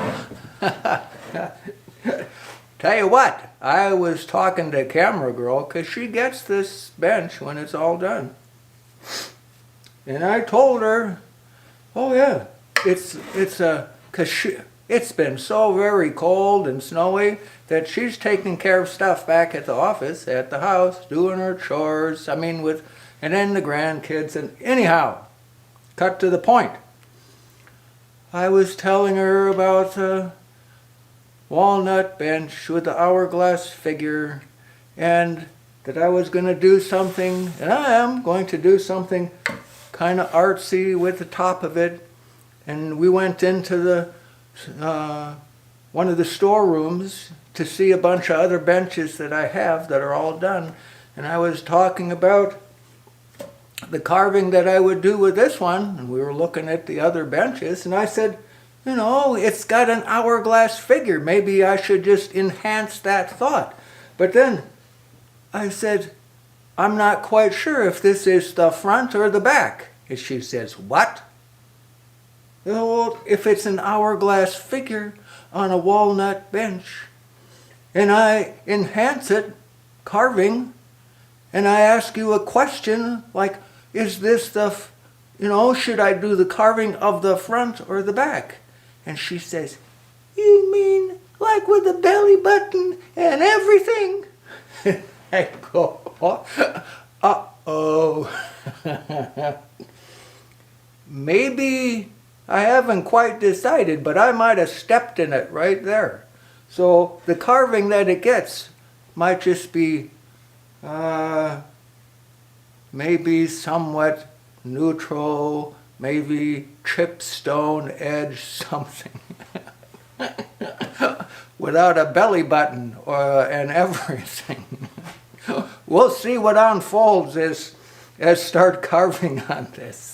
Tell you what, I was talking to camera girl because she gets this bench when it's all done. And I told her, oh yeah, it's been so very cold and snowy that she's taking care of stuff back at the office, at the house, doing her chores, and then the grandkids, and anyhow, cut to the point. I was telling her about the walnut bench with the hourglass figure, and that I was going to do something, and I am going to do something kind of artsy with the top of it. And we went into the one of the storerooms to see a bunch of other benches that I have that are all done. And I was talking about the carving that I would do with this one, and we were looking at the other benches, and I said, you know, it's got an hourglass figure. Maybe I should just enhance that thought. But then I said, I'm not quite sure if this is the front or the back. And she says, what? Well, if it's an hourglass figure on a walnut bench, and I enhance it, carving, and I ask you a question like, is this should I do the carving of the front or the back? And she says, you mean like with the belly button and everything? I go, uh-oh. Maybe I haven't quite decided, but I might have stepped in it right there. So the carving that it gets might just be maybe somewhat neutral, maybe chipped stone edge something. Without a belly button and everything. We'll see what unfolds as start carving on this.